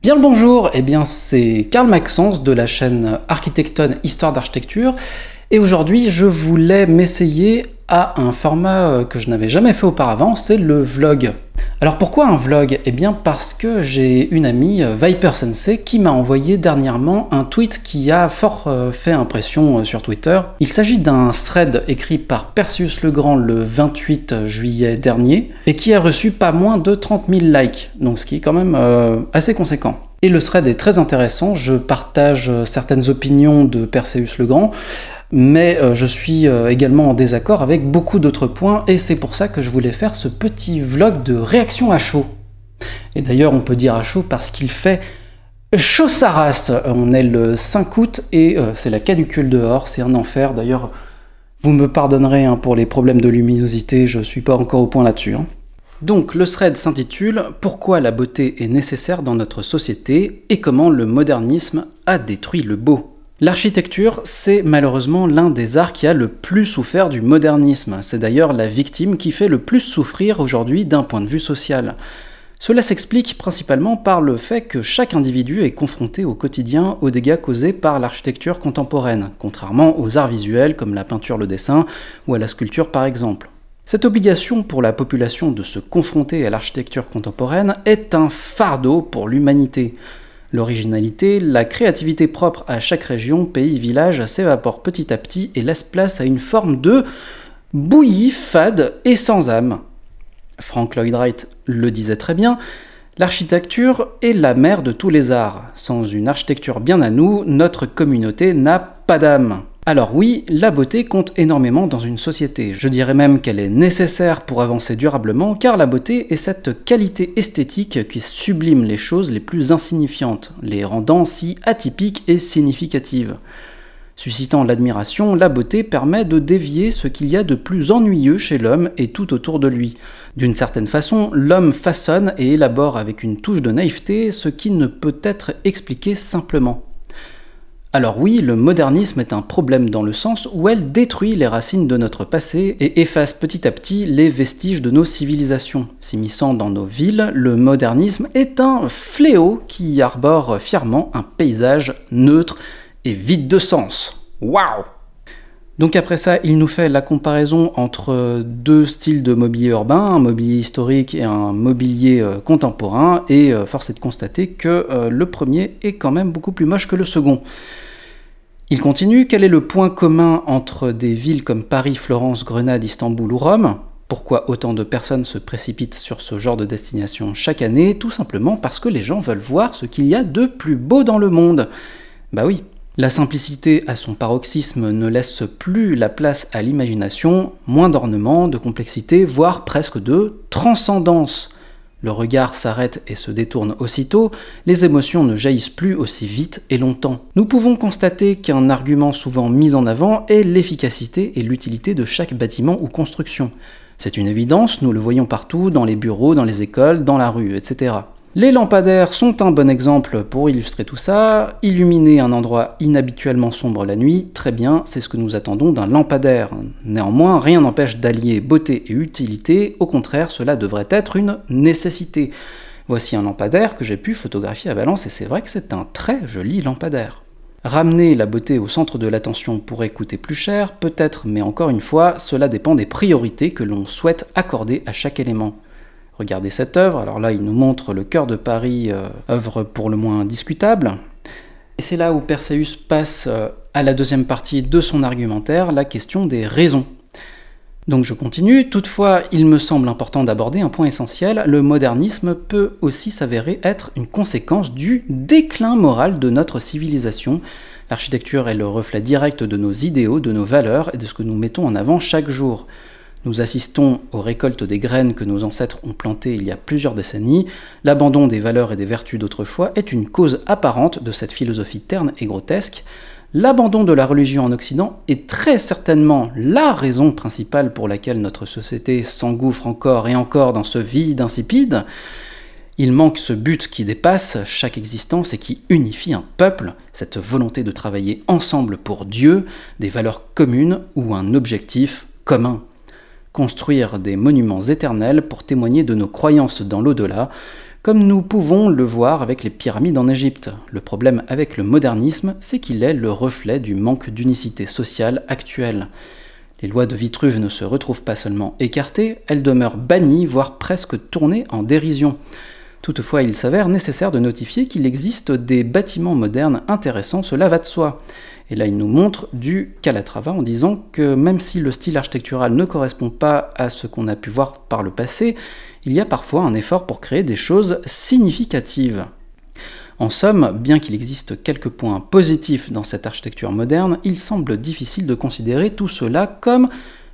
Bien le bonjour, c'est Karl Maxence de la chaîne Architecton Histoire d'Architecture et aujourd'hui je voulais m'essayer à un format que je n'avais jamais fait auparavant, c'est le vlog. Alors pourquoi un vlog? Parce que j'ai une amie, Viper Sensei, qui m'a envoyé dernièrement un tweet qui a fort fait impression sur Twitter. Il s'agit d'un thread écrit par Perseus le Grand le 28 juillet dernier et qui a reçu pas moins de 30 000 likes, donc ce qui est quand même assez conséquent. Et le thread est très intéressant, je partage certaines opinions de Perseus le Grand, mais je suis également en désaccord avec beaucoup d'autres points, et c'est pour ça que je voulais faire ce petit vlog de réaction à chaud. Et d'ailleurs, on peut dire à chaud parce qu'il fait chaud sa race. On est le 5 août et c'est la canicule dehors, c'est un enfer. D'ailleurs, vous me pardonnerez pour les problèmes de luminosité, je suis pas encore au point là-dessus. Donc le thread s'intitule « Pourquoi la beauté est nécessaire dans notre société et comment le modernisme a détruit le beau ». L'architecture, c'est malheureusement l'un des arts qui a le plus souffert du modernisme. C'est d'ailleurs la victime qui fait le plus souffrir aujourd'hui d'un point de vue social. Cela s'explique principalement par le fait que chaque individu est confronté au quotidien aux dégâts causés par l'architecture contemporaine, contrairement aux arts visuels comme la peinture, le dessin ou à la sculpture par exemple. Cette obligation pour la population de se confronter à l'architecture contemporaine est un fardeau pour l'humanité. L'originalité, la créativité propre à chaque région, pays, village s'évapore petit à petit et laisse place à une forme de bouillie fade et sans âme. Frank Lloyd Wright le disait très bien, l'architecture est la mère de tous les arts. Sans une architecture bien à nous, notre communauté n'a pas d'âme. Alors oui, la beauté compte énormément dans une société. Je dirais même qu'elle est nécessaire pour avancer durablement, car la beauté est cette qualité esthétique qui sublime les choses les plus insignifiantes, les rendant si atypiques et significatives. Suscitant l'admiration, la beauté permet de dévier ce qu'il y a de plus ennuyeux chez l'homme et tout autour de lui. D'une certaine façon, l'homme façonne et élabore avec une touche de naïveté ce qui ne peut être expliqué simplement. Alors oui, le modernisme est un problème dans le sens où elle détruit les racines de notre passé et efface petit à petit les vestiges de nos civilisations. S'immisçant dans nos villes, le modernisme est un fléau qui arbore fièrement un paysage neutre et vide de sens. Waouh! Donc après ça, il nous fait la comparaison entre deux styles de mobilier urbain, un mobilier historique et un mobilier contemporain, et force est de constater que le premier est quand même beaucoup plus moche que le second. Il continue, quel est le point commun entre des villes comme Paris, Florence, Grenade, Istanbul ou Rome? Pourquoi autant de personnes se précipitent sur ce genre de destination chaque année? Tout simplement parce que les gens veulent voir ce qu'il y a de plus beau dans le monde. Bah oui. La simplicité à son paroxysme ne laisse plus la place à l'imagination, moins d'ornements, de complexité, voire presque de transcendance. Le regard s'arrête et se détourne aussitôt, les émotions ne jaillissent plus aussi vite et longtemps. Nous pouvons constater qu'un argument souvent mis en avant est l'efficacité et l'utilité de chaque bâtiment ou construction. C'est une évidence, nous le voyons partout, dans les bureaux, dans les écoles, dans la rue, etc. Les lampadaires sont un bon exemple pour illustrer tout ça. Illuminer un endroit inhabituellement sombre la nuit, très bien, c'est ce que nous attendons d'un lampadaire. Néanmoins, rien n'empêche d'allier beauté et utilité, au contraire, cela devrait être une nécessité. Voici un lampadaire que j'ai pu photographier à Valence et c'est vrai que c'est un très joli lampadaire. Ramener la beauté au centre de l'attention pourrait coûter plus cher, peut-être, mais encore une fois, cela dépend des priorités que l'on souhaite accorder à chaque élément. Regardez cette œuvre, alors là il nous montre le cœur de Paris, œuvre pour le moins discutable. Et c'est là où Perseus passe à la deuxième partie de son argumentaire, la question des raisons. Donc je continue, toutefois il me semble important d'aborder un point essentiel, le modernisme peut aussi s'avérer être une conséquence du déclin moral de notre civilisation. L'architecture est le reflet direct de nos idéaux, de nos valeurs et de ce que nous mettons en avant chaque jour. Nous assistons aux récoltes des graines que nos ancêtres ont plantées il y a plusieurs décennies. L'abandon des valeurs et des vertus d'autrefois est une cause apparente de cette philosophie terne et grotesque. L'abandon de la religion en Occident est très certainement la raison principale pour laquelle notre société s'engouffre encore et encore dans ce vide insipide. Il manque ce but qui dépasse chaque existence et qui unifie un peuple, cette volonté de travailler ensemble pour Dieu, des valeurs communes ou un objectif commun. Construire des monuments éternels pour témoigner de nos croyances dans l'au-delà, comme nous pouvons le voir avec les pyramides en Égypte. Le problème avec le modernisme, c'est qu'il est le reflet du manque d'unicité sociale actuelle. Les lois de Vitruve ne se retrouvent pas seulement écartées, elles demeurent bannies, voire presque tournées en dérision. Toutefois, il s'avère nécessaire de notifier qu'il existe des bâtiments modernes intéressants, cela va de soi. Et là, il nous montre du Calatrava en disant que même si le style architectural ne correspond pas à ce qu'on a pu voir par le passé, il y a parfois un effort pour créer des choses significatives. En somme, bien qu'il existe quelques points positifs dans cette architecture moderne, il semble difficile de considérer tout cela comme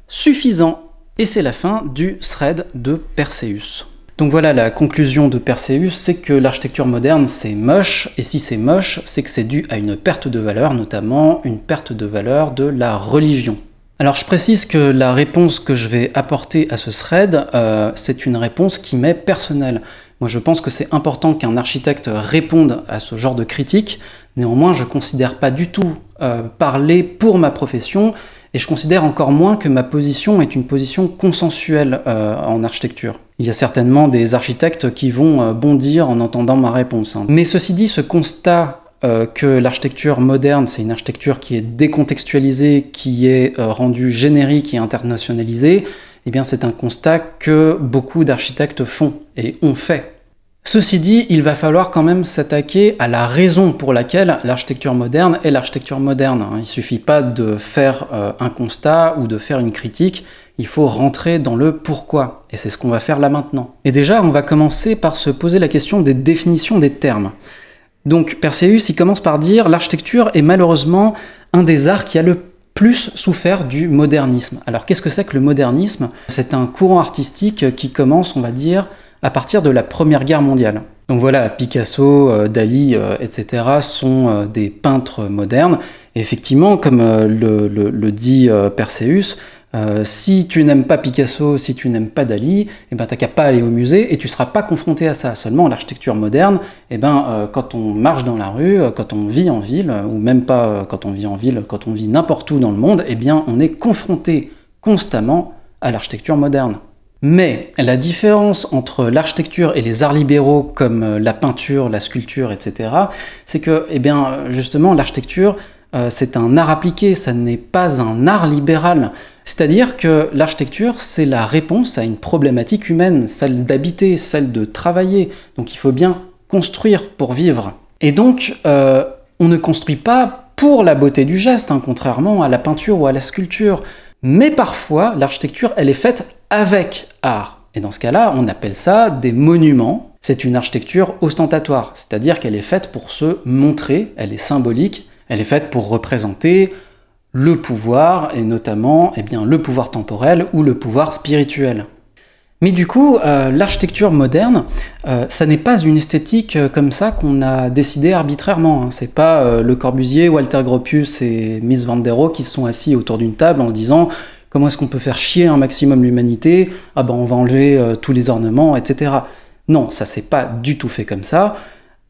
suffisant. Et c'est la fin du thread de Perseus. Donc voilà, la conclusion de Perseus, c'est que l'architecture moderne c'est moche, et si c'est moche, c'est que c'est dû à une perte de valeur, notamment une perte de valeur de la religion. Alors je précise que la réponse que je vais apporter à ce thread, c'est une réponse qui m'est personnelle. Moi je pense que c'est important qu'un architecte réponde à ce genre de critique, néanmoins je ne considère pas du tout parler pour ma profession, et je considère encore moins que ma position est une position consensuelle en architecture. Il y a certainement des architectes qui vont bondir en entendant ma réponse. Mais ceci dit, ce constat que l'architecture moderne, c'est une architecture qui est décontextualisée, qui est rendue générique et internationalisée, eh bien c'est un constat que beaucoup d'architectes font et ont fait. Ceci dit, il va falloir quand même s'attaquer à la raison pour laquelle l'architecture moderne est l'architecture moderne. Il ne suffit pas de faire un constat ou de faire une critique, il faut rentrer dans le pourquoi. Et c'est ce qu'on va faire là maintenant. Et déjà, on va commencer par se poser la question des définitions des termes. Donc Perseus, il commence par dire « L'architecture est malheureusement un des arts qui a le plus souffert du modernisme ». Alors qu'est-ce que c'est que le modernisme? C'est un courant artistique qui commence, on va dire, à partir de la Première Guerre mondiale. Donc voilà, Picasso, Dali, etc. sont des peintres modernes. Et effectivement, comme le dit Perseus, si tu n'aimes pas Picasso, si tu n'aimes pas Dali, eh ben, t'as qu'à pas aller au musée et tu ne seras pas confronté à ça. Seulement, l'architecture moderne, eh ben, quand on marche dans la rue, quand on vit en ville, ou même pas quand on vit en ville, quand on vit n'importe où dans le monde, eh bien, on est confronté constamment à l'architecture moderne. Mais la différence entre l'architecture et les arts libéraux comme la peinture, la sculpture, etc., c'est que, eh bien, justement, l'architecture, c'est un art appliqué, ça n'est pas un art libéral. C'est-à-dire que l'architecture, c'est la réponse à une problématique humaine, celle d'habiter, celle de travailler. Donc il faut bien construire pour vivre. Et donc, on ne construit pas pour la beauté du geste, hein, contrairement à la peinture ou à la sculpture. Mais parfois, l'architecture, elle est faite avec art. Et dans ce cas-là, on appelle ça des monuments. C'est une architecture ostentatoire, c'est-à-dire qu'elle est faite pour se montrer, elle est symbolique, elle est faite pour représenter le pouvoir, et notamment eh bien, le pouvoir temporel ou le pouvoir spirituel. Mais du coup, l'architecture moderne, ça n'est pas une esthétique comme ça qu'on a décidé arbitrairement. Hein. C'est pas Le Corbusier, Walter Gropius et Mies van der Rohe qui se sont assis autour d'une table en se disant « Comment est-ce qu'on peut faire chier un maximum l'humanité? Ah ben on va enlever tous les ornements, etc. » Non, ça s'est pas du tout fait comme ça.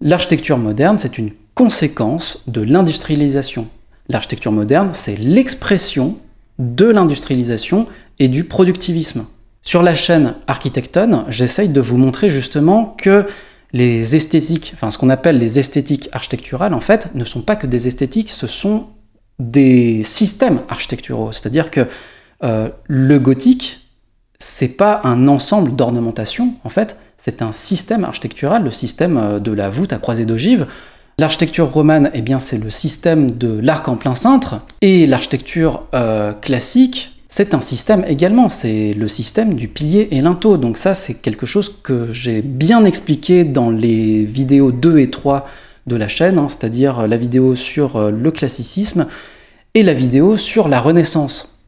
L'architecture moderne, c'est une conséquence de l'industrialisation. L'architecture moderne, c'est l'expression de l'industrialisation et du productivisme. Sur la chaîne Architecton, j'essaye de vous montrer justement que les esthétiques, enfin ce qu'on appelle les esthétiques architecturales, en fait, ne sont pas que des esthétiques, ce sont des systèmes architecturaux. C'est-à-dire que le gothique, c'est pas un ensemble d'ornementation, en fait, c'est un système architectural, le système de la voûte à croisée d'ogive. L'architecture romane, eh bien, c'est le système de l'arc en plein cintre, et l'architecture classique, c'est un système également, c'est le système du pilier et linteau. Donc ça, c'est quelque chose que j'ai bien expliqué dans les vidéos 2 et 3 de la chaîne, hein, c'est-à-dire la vidéo sur le classicisme et la vidéo sur la Renaissance.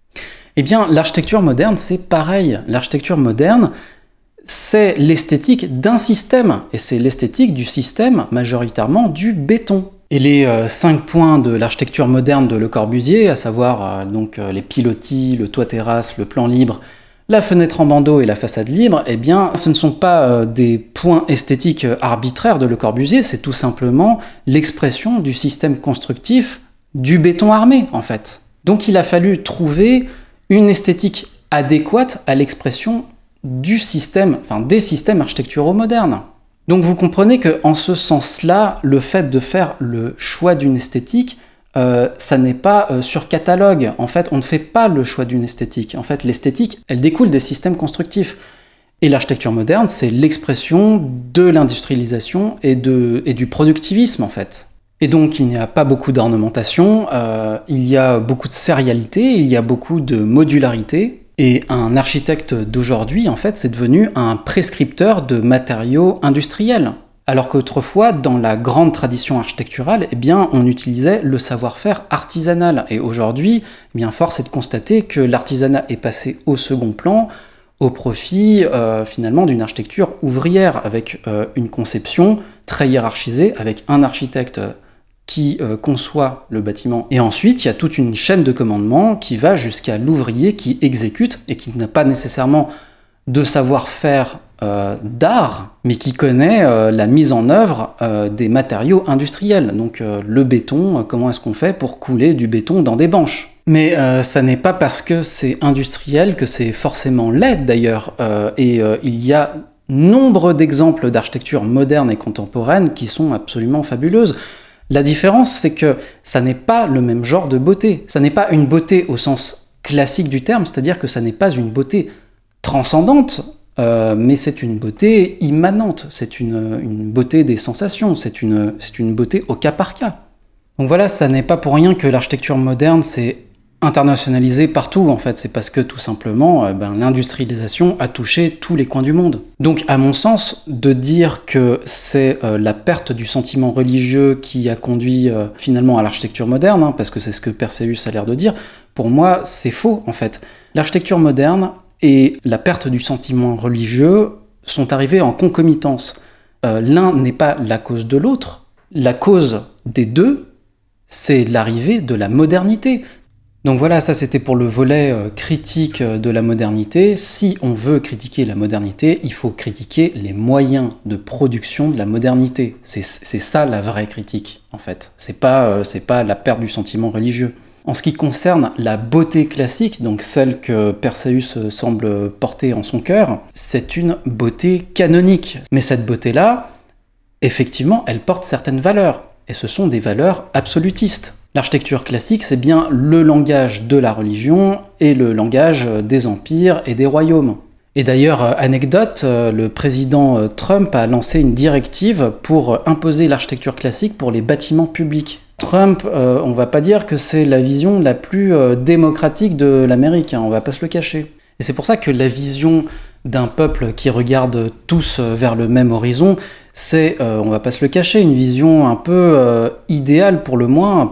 Eh bien, l'architecture moderne, c'est pareil. L'architecture moderne, c'est l'esthétique d'un système, et c'est l'esthétique du système majoritairement du béton. Et les 5 points de l'architecture moderne de Le Corbusier, à savoir donc les pilotis, le toit-terrasse, le plan libre, la fenêtre en bandeau et la façade libre, eh bien, ce ne sont pas des points esthétiques arbitraires de Le Corbusier, c'est tout simplement l'expression du système constructif du béton armé, en fait. Donc il a fallu trouver une esthétique adéquate à l'expression du système, enfin des systèmes architecturaux modernes. Donc vous comprenez qu'en ce sens-là, le fait de faire le choix d'une esthétique, ça n'est pas sur catalogue. En fait, on ne fait pas le choix d'une esthétique. En fait, l'esthétique, elle découle des systèmes constructifs. Et l'architecture moderne, c'est l'expression de l'industrialisation et du productivisme, en fait. Et donc, il n'y a pas beaucoup d'ornementation, il y a beaucoup de sérialité, il y a beaucoup de modularité. Et un architecte d'aujourd'hui, en fait, c'est devenu un prescripteur de matériaux industriels. Alors qu'autrefois, dans la grande tradition architecturale, eh bien, on utilisait le savoir-faire artisanal. Et aujourd'hui, eh bien, force est de constater que l'artisanat est passé au second plan, au profit finalement d'une architecture ouvrière, avec une conception très hiérarchisée, avec un architecte qui conçoit le bâtiment. Et ensuite, il y a toute une chaîne de commandement qui va jusqu'à l'ouvrier qui exécute et qui n'a pas nécessairement de savoir-faire d'art, mais qui connaît la mise en œuvre des matériaux industriels. Donc le béton, comment est-ce qu'on fait pour couler du béton dans des banches? Mais ça n'est pas parce que c'est industriel que c'est forcément laid d'ailleurs. Il y a nombre d'exemples d'architecture moderne et contemporaine qui sont absolument fabuleuses. La différence, c'est que ça n'est pas le même genre de beauté. Ça n'est pas une beauté au sens classique du terme, c'est-à-dire que ça n'est pas une beauté transcendante, mais c'est une beauté immanente, c'est une beauté des sensations, c'est une beauté au cas par cas. Donc voilà, ça n'est pas pour rien que l'architecture moderne s'est internationalisée partout, en fait. C'est parce que tout simplement, l'industrialisation a touché tous les coins du monde. Donc à mon sens, de dire que c'est la perte du sentiment religieux qui a conduit finalement à l'architecture moderne, hein, parce que c'est ce que Perseus a l'air de dire, pour moi c'est faux en fait. L'architecture moderne et la perte du sentiment religieux sont arrivés en concomitance. L'un n'est pas la cause de l'autre. La cause des deux, c'est l'arrivée de la modernité. Donc voilà, ça c'était pour le volet critique de la modernité. Si on veut critiquer la modernité, il faut critiquer les moyens de production de la modernité. C'est ça la vraie critique, en fait. C'est pas la perte du sentiment religieux. En ce qui concerne la beauté classique, donc celle que Perseus semble porter en son cœur, c'est une beauté canonique. Mais cette beauté-là, effectivement, elle porte certaines valeurs. Et ce sont des valeurs absolutistes. L'architecture classique, c'est bien le langage de la religion et le langage des empires et des royaumes. Et d'ailleurs, anecdote, le président Trump a lancé une directive pour imposer l'architecture classique pour les bâtiments publics. Trump, on va pas dire que c'est la vision la plus démocratique de l'Amérique, hein, on va pas se le cacher. Et c'est pour ça que la vision d'un peuple qui regarde tous vers le même horizon, c'est, on va pas se le cacher, une vision un peu idéale pour le moins, un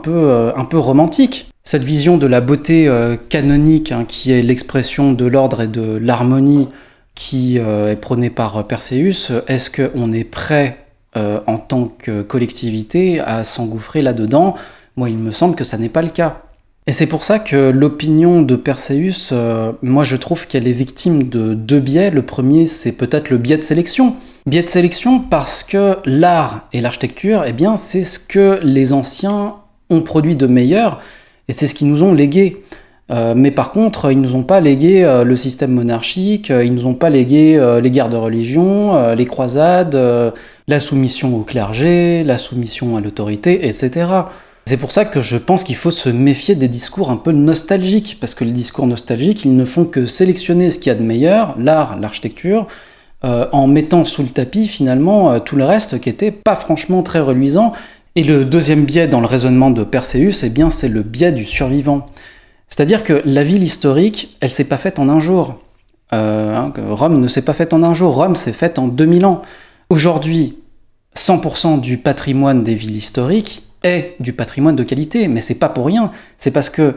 peu romantique. Cette vision de la beauté canonique, hein, qui est l'expression de l'ordre et de l'harmonie qui est prônée par Perseus, est-ce qu'on est prêt en tant que collectivité à s'engouffrer là-dedans? Moi, il me semble que ça n'est pas le cas. Et c'est pour ça que l'opinion de Perseus, moi je trouve qu'elle est victime de deux biais. Le premier, c'est peut-être le biais de sélection. Biais de sélection parce que l'art et l'architecture, eh bien, c'est ce que les anciens ont produit de meilleur, et c'est ce qu'ils nous ont légué. Mais par contre, ils nous ont pas légué le système monarchique, ils nous ont pas légué les guerres de religion, les croisades, la soumission au clergé, la soumission à l'autorité, etc. C'est pour ça que je pense qu'il faut se méfier des discours un peu nostalgiques, parce que les discours nostalgiques, ils ne font que sélectionner ce qu'il y a de meilleur, l'art, l'architecture, en mettant sous le tapis finalement tout le reste qui était pas franchement très reluisant. Et le deuxième biais dans le raisonnement de Perseus, eh bien, c'est le biais du survivant. C'est-à-dire que la ville historique, elle s'est pas faite en un jour. Rome ne s'est pas faite en un jour, Rome s'est faite en 2000 ans. Aujourd'hui, 100% du patrimoine des villes historiques est du patrimoine de qualité, mais c'est pas pour rien, c'est parce que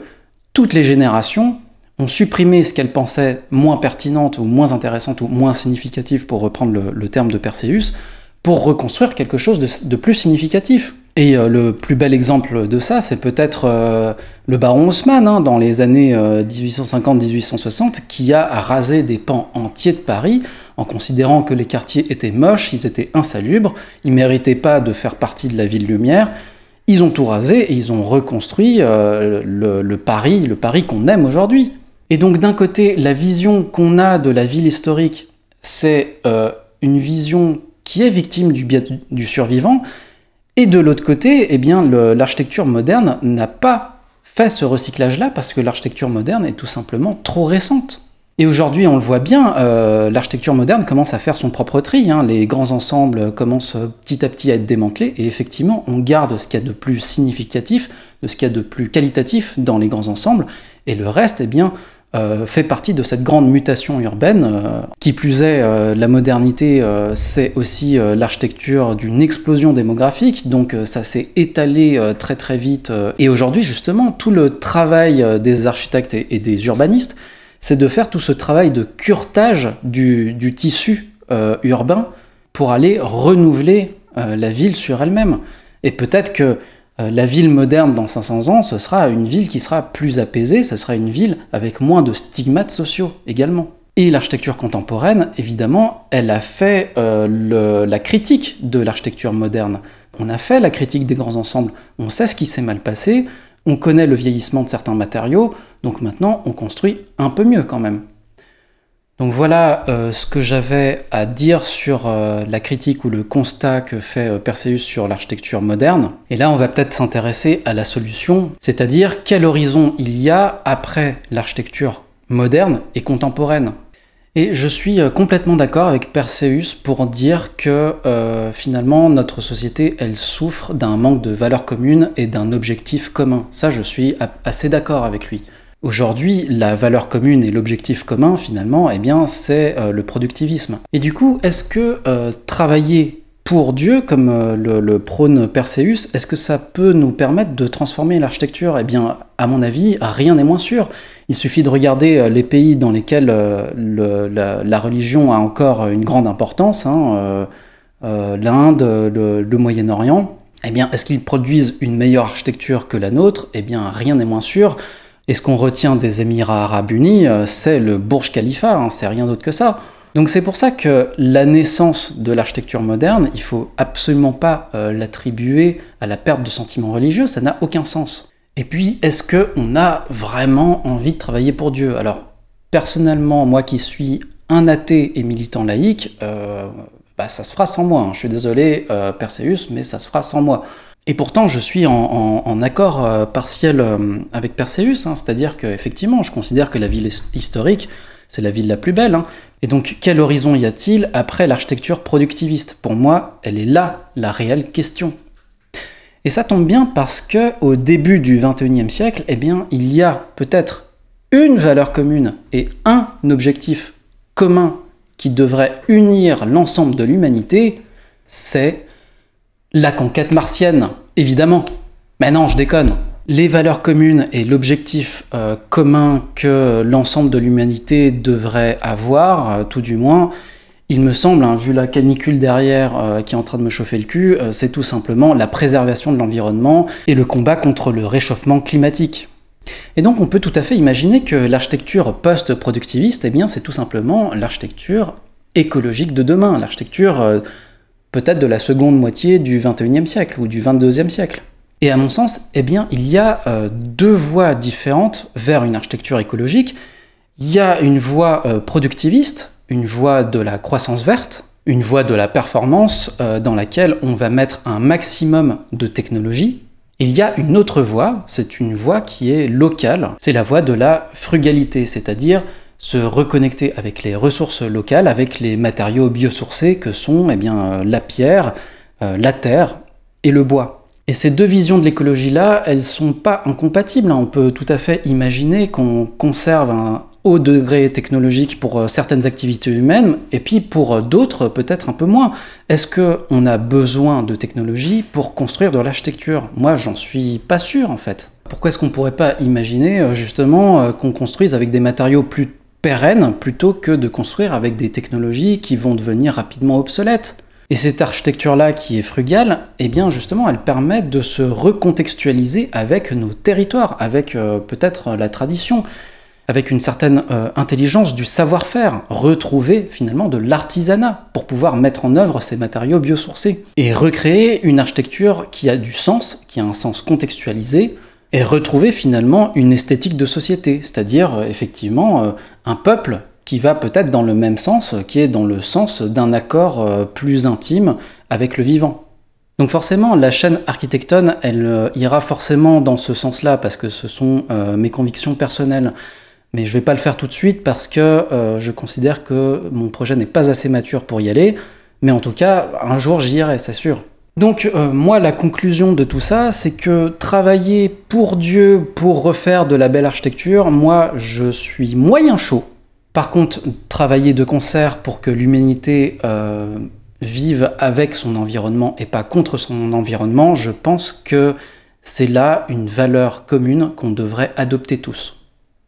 toutes les générations ont supprimé ce qu'elles pensaient moins pertinente ou moins intéressante ou moins significative, pour reprendre le terme de Perseus, pour reconstruire quelque chose de plus significatif. Et le plus bel exemple de ça, c'est peut-être le baron Haussmann, hein, dans les années 1850-1860, qui a rasé des pans entiers de Paris en considérant que les quartiers étaient moches, ils étaient insalubres, ils méritaient pas de faire partie de la ville lumière. Ils ont tout rasé et ils ont reconstruit le Paris qu'on aime aujourd'hui. Et donc d'un côté, la vision qu'on a de la ville historique, c'est une vision qui est victime du biais du survivant, et de l'autre côté, eh bien, l'architecture moderne n'a pas fait ce recyclage-là parce que l'architecture moderne est tout simplement trop récente. Et aujourd'hui, on le voit bien, l'architecture moderne commence à faire son propre tri, hein. Les grands ensembles commencent petit à petit à être démantelés, et effectivement, on garde ce qu'il y a de plus significatif, de ce qu'il y a de plus qualitatif dans les grands ensembles, et le reste, eh bien, fait partie de cette grande mutation urbaine. Qui plus est, la modernité, c'est aussi l'architecture d'une explosion démographique, donc ça s'est étalé très très vite. Et aujourd'hui, justement, tout le travail des architectes et des urbanistes, c'est de faire tout ce travail de curetage du tissu urbain pour aller renouveler la ville sur elle-même. Et peut-être que la ville moderne dans 500 ans, ce sera une ville qui sera plus apaisée, ce sera une ville avec moins de stigmates sociaux également. Et l'architecture contemporaine, évidemment, elle a fait la critique de l'architecture moderne. On a fait la critique des grands ensembles, on sait ce qui s'est mal passé, on connaît le vieillissement de certains matériaux, donc maintenant on construit un peu mieux quand même. Donc voilà ce que j'avais à dire sur la critique ou le constat que fait Perseus sur l'architecture moderne. Et là on va peut-être s'intéresser à la solution, c'est-à-dire quel horizon il y a après l'architecture moderne et contemporaine. Et je suis complètement d'accord avec Perseus pour dire que finalement notre société elle souffre d'un manque de valeurs communes et d'un objectif commun. Ça je suis assez d'accord avec lui. Aujourd'hui, la valeur commune et l'objectif commun, finalement, eh bien, c'est le productivisme. Et du coup, est-ce que travailler pour Dieu, comme le prône Perseus, est-ce que ça peut nous permettre de transformer l'architecture? Eh bien, à mon avis, rien n'est moins sûr. Il suffit de regarder les pays dans lesquels la religion a encore une grande importance, hein, l'Inde, le Moyen-Orient. Eh bien, est-ce qu'ils produisent une meilleure architecture que la nôtre? Eh bien, rien n'est moins sûr. Et ce qu'on retient des Émirats Arabes Unis, c'est le Burj Khalifa, hein, c'est rien d'autre que ça. Donc c'est pour ça que la naissance de l'architecture moderne, il faut absolument pas l'attribuer à la perte de sentiments religieux, ça n'a aucun sens. Et puis, est-ce qu'on a vraiment envie de travailler pour Dieu? Alors, personnellement, moi qui suis un athée et militant laïque, ça se fera sans moi, hein. Je suis désolé, Perseus, mais ça se fera sans moi. Et pourtant, je suis en accord partiel avec Perseus, hein, c'est-à-dire qu'effectivement, je considère que la ville historique, c'est la ville la plus belle. Hein. Et donc, quel horizon y a-t-il après l'architecture productiviste? Pour moi, elle est là, la réelle question. Et ça tombe bien parce qu'au début du XXIe siècle, eh bien, il y a peut-être une valeur commune et un objectif commun qui devrait unir l'ensemble de l'humanité, c'est la conquête martienne, évidemment. Mais non, je déconne. Les valeurs communes et l'objectif commun que l'ensemble de l'humanité devrait avoir, tout du moins, il me semble, hein, vu la canicule derrière qui est en train de me chauffer le cul, c'est tout simplement la préservation de l'environnement et le combat contre le réchauffement climatique. Et donc on peut tout à fait imaginer que l'architecture post-productiviste, eh bien, c'est tout simplement l'architecture écologique de demain, l'architecture peut-être de la seconde moitié du XXIe siècle ou du XXIIe siècle. Et à mon sens, eh bien, il y a deux voies différentes vers une architecture écologique. Il y a une voie productiviste, une voie de la croissance verte, une voie de la performance dans laquelle on va mettre un maximum de technologie. Il y a une autre voie, c'est une voie qui est locale, c'est la voie de la frugalité, c'est-à-dire se reconnecter avec les ressources locales, avec les matériaux biosourcés que sont la pierre, la terre et le bois. Et ces deux visions de l'écologie-là, elles sont pas incompatibles. On peut tout à fait imaginer qu'on conserve un haut degré technologique pour certaines activités humaines, et puis pour d'autres, peut-être un peu moins. Est-ce qu'on a besoin de technologie pour construire de l'architecture? Moi, j'en suis pas sûr, en fait. Pourquoi est-ce qu'on pourrait pas imaginer, justement, qu'on construise avec des matériaux plus pérennes, plutôt que de construire avec des technologies qui vont devenir rapidement obsolètes? Et cette architecture-là qui est frugale, eh bien justement, elle permet de se recontextualiser avec nos territoires, avec peut-être la tradition, avec une certaine intelligence du savoir-faire, retrouver finalement de l'artisanat pour pouvoir mettre en œuvre ces matériaux biosourcés. Et recréer une architecture qui a du sens, qui a un sens contextualisé, et retrouver finalement une esthétique de société, c'est-à-dire effectivement un peuple qui va peut-être dans le même sens, qui est dans le sens d'un accord plus intime avec le vivant. Donc forcément, la chaîne Architecton, elle ira forcément dans ce sens-là, parce que ce sont mes convictions personnelles. Mais je vais pas le faire tout de suite, parce que je considère que mon projet n'est pas assez mature pour y aller, mais en tout cas, un jour j'y irai, c'est sûr. Donc moi, la conclusion de tout ça, c'est que travailler pour Dieu, pour refaire de la belle architecture, moi, je suis moyen chaud. Par contre, travailler de concert pour que l'humanité vive avec son environnement et pas contre son environnement, je pense que c'est là une valeur commune qu'on devrait adopter tous.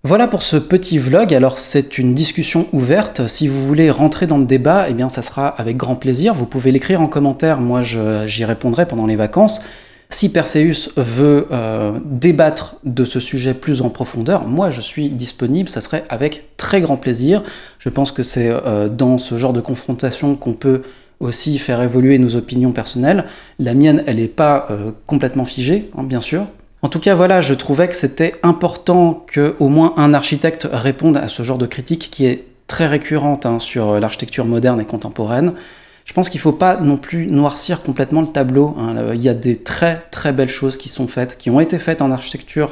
Voilà pour ce petit vlog. Alors c'est une discussion ouverte. Si vous voulez rentrer dans le débat, eh bien ça sera avec grand plaisir. Vous pouvez l'écrire en commentaire, moi j'y répondrai pendant les vacances. Si Perseus veut débattre de ce sujet plus en profondeur, moi je suis disponible, ça serait avec très grand plaisir. Je pense que c'est dans ce genre de confrontation qu'on peut aussi faire évoluer nos opinions personnelles. La mienne, elle n'est pas complètement figée, hein, bien sûr. En tout cas, voilà, je trouvais que c'était important qu'au moins un architecte réponde à ce genre de critique qui est très récurrente hein, sur l'architecture moderne et contemporaine. Je pense qu'il ne faut pas non plus noircir complètement le tableau. Hein. Il y a des très très belles choses qui sont faites, qui ont été faites en architecture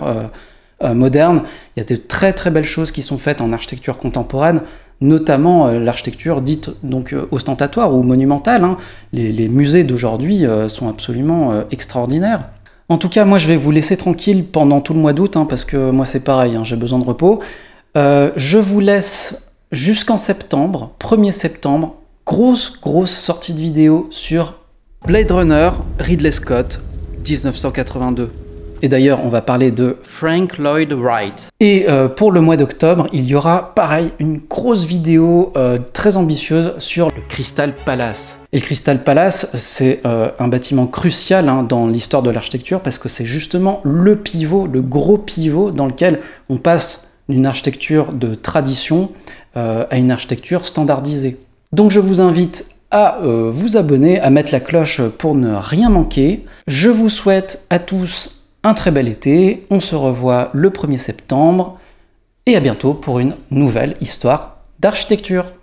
moderne. Il y a de très très belles choses qui sont faites en architecture contemporaine, notamment l'architecture dite donc ostentatoire ou monumentale. Hein. Les musées d'aujourd'hui sont absolument extraordinaires. En tout cas, moi je vais vous laisser tranquille pendant tout le mois d'août, hein, parce que moi c'est pareil, hein, j'ai besoin de repos. Je vous laisse jusqu'en septembre, 1er septembre, grosse sortie de vidéo sur Blade Runner, Ridley Scott, 1982. Et d'ailleurs, on va parler de Frank Lloyd Wright. Et pour le mois d'octobre, il y aura, pareil, une grosse vidéo très ambitieuse sur le Crystal Palace. Et le Crystal Palace, c'est un bâtiment crucial hein, dans l'histoire de l'architecture, parce que c'est justement le pivot, le gros pivot dans lequel on passe d'une architecture de tradition à une architecture standardisée. Donc je vous invite à vous abonner, à mettre la cloche pour ne rien manquer. Je vous souhaite à tous un très bel été, on se revoit le 1er septembre, et à bientôt pour une nouvelle histoire d'architecture.